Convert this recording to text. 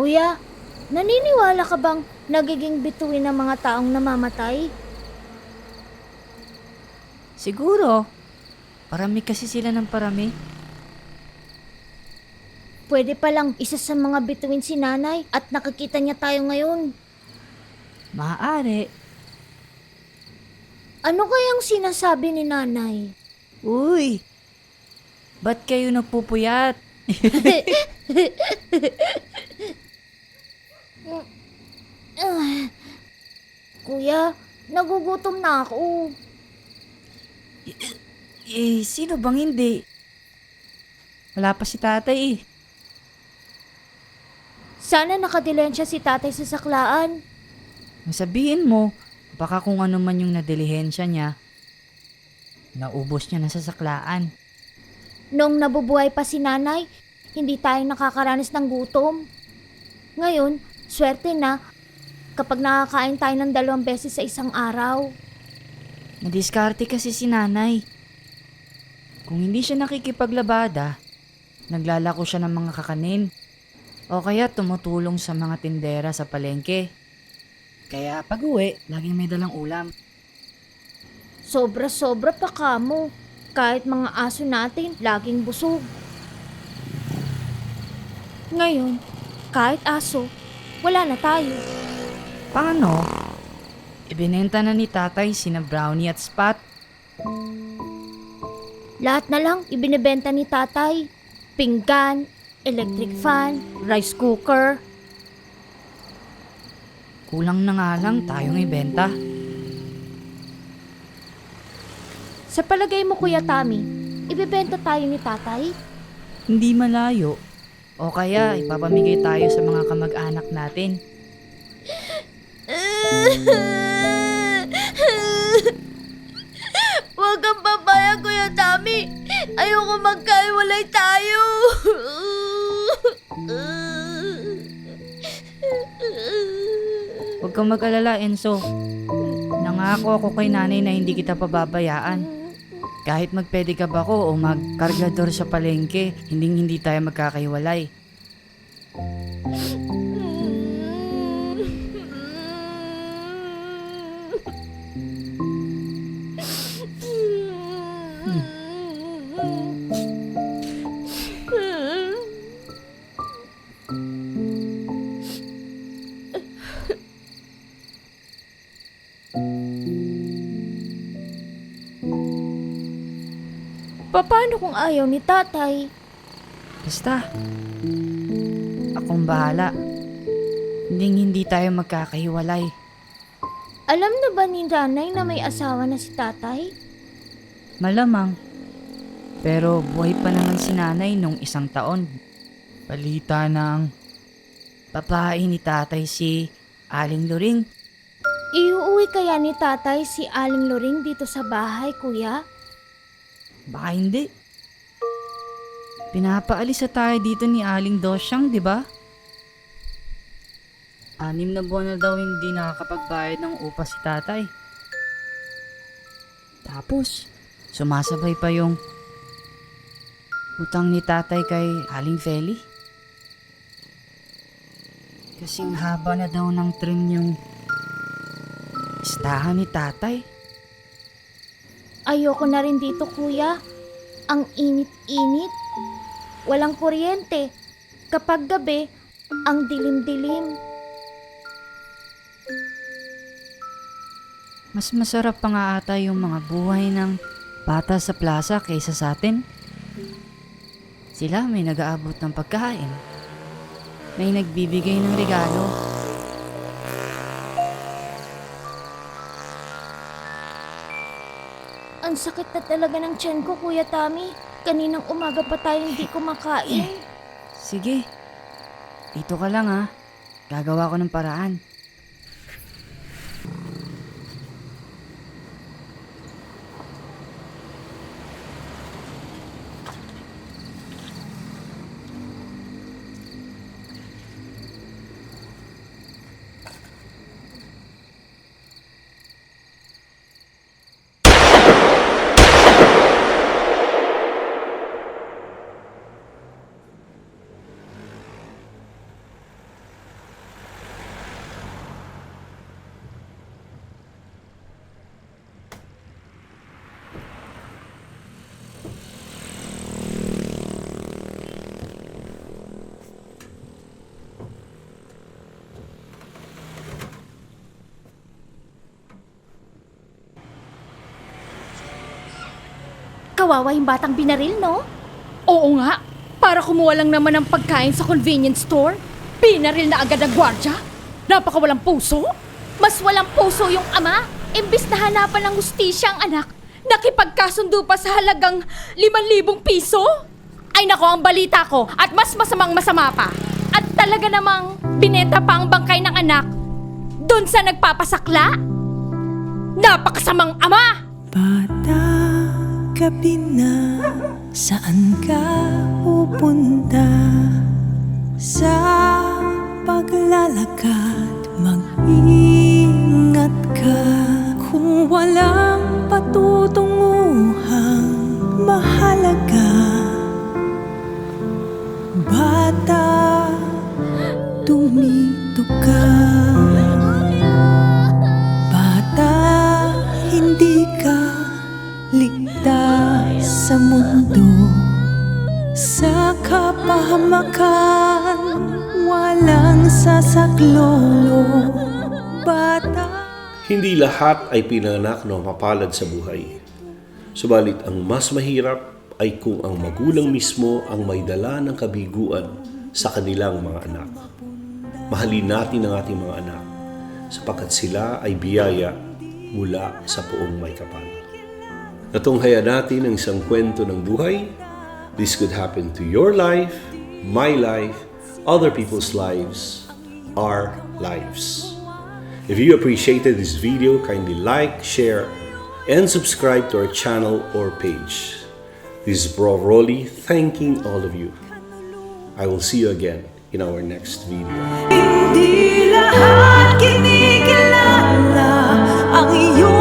Kuya, naniniwala ka bang nagiging bituin ng mga taong namamatay? Siguro, parami kasi sila ng parami. Pwede palang isa sa mga bituin si nanay at nakikita niya tayo ngayon. Maaari. Ano kayang sinasabi ni nanay? Uy, ba't kayo nagpupuyat? Kuya, nagugutom na ako. Sino bang hindi? Wala pa si tatay eh. Sana nakadilensya si tatay sa saklaan. Sabihin mo, baka kung ano man yung nadilihensya niya, naubos niya na sa saklaan. Nung nabubuhay pa si nanay, hindi tayo nakakaranas ng gutom. Ngayon, swerte na kapag nakakain tayo ng 2 beses sa isang araw. Nadiskarte kasi si nanay. Kung hindi siya nakikipaglabada, naglalako siya ng mga kakanin. O kaya tumutulong sa mga tindera sa palengke. Kaya pag uwi, laging may dalang ulam. Sobra-sobra pa kamo. Kahit mga aso natin, laging busog. Ngayon, kahit aso, wala na tayo. Paano? Ibinenta na ni tatay sina Brownie at Spot. Lahat na lang ibinebenta ni tatay. Pinggan, electric fan, rice cooker. Kulang na nga lang tayong ibenta. Sa palagay mo, Kuya Tami, ibebenta tayo ni tatay? Hindi malayo. O kaya ipapamigay tayo sa mga kamag-anak natin. Huwag kang papayag, Kuya Tami. Ayoko magkaiwalay tayo. Huwag kang mag-alala, Enzo. Nangako ako kay nanay na hindi kita pababayaan. Kahit magpede ka ba ko o magkargador sa palengke, hindi tayo magkakaiwalay. Paano kung ayaw ni tatay? Basta, akong bahala. Hindi tayo magkakahiwalay. Alam na ba ni nanay na may asawa na si tatay? Malamang. Pero buhay pa naman si nanay nung 1 taon. Balita ng babae ni tatay si Aling Luring. Iuuwi kaya ni tatay si Aling Loring dito sa bahay, kuya? Baka hindi. Pinapaalis na tayo dito ni Aling Dosyang, di ba? 6 na buwan na daw hindi nakakapagbayad ng upa si tatay. Tapos, sumasabay pa yung utang ni tatay kay Aling Feli. Kasing haba na daw ng trim yung listahan ni tatay. Ayoko na rin dito, kuya. Ang init-init. Walang kuryente. Kapag gabi, ang dilim-dilim. Mas masarap pa nga ata yung mga buhay ng bata sa plaza kaysa sa atin. Sila may nag-aabot ng pagkain. May nagbibigay ng regalo. Ang sakit na talaga ng tiyan ko, Kuya Tami. Kaninang umaga pa tayo hindi kumakain. Sige, dito ka lang ha. Gagawa ko ng paraan. Kawawa yung batang binaril, no? Oo nga, para kumuha lang naman ng pagkain sa convenience store. Pinaril na agad ang gwardya. Napakawalang puso. Mas walang puso yung ama. Imbis na hanapan ng hustisya ang anak, nakipagkasundo pa sa halagang 5,000 piso? Ay nako, ang balita ko at mas masamang masama pa. At talaga namang binenta pa ang bangkay ng anak doon sa nagpapasakla. Napakasamang ama! Bata, gabi na, saan ka pupunta? Sa paglalakad, mag-ingat ka. Kung walang patutunguhang mahalaga, bata, tumito ka. Bata, hindi ka ligtas sa mundo. Sa kapahamakan, walang sasaklolo. Bata. Hindi lahat ay pinanganak na mapalad sa buhay. Subalit ang mas mahirap ay kung ang magulang mismo ang may dala ng kabiguan sa kanilang mga anak. Mahalin natin ang ating mga anak sapagkat sila ay biyaya mula sa Poong May Kapal. Natunghaya natin ang isang kwento ng buhay. This could happen to your life, my life, other people's lives, our lives. If you appreciated this video, kindly like, share, and subscribe to our channel or page. This is Bro Rolly thanking all of you. I will see you again in our next video. Hindi lahat kinikilala ang iyong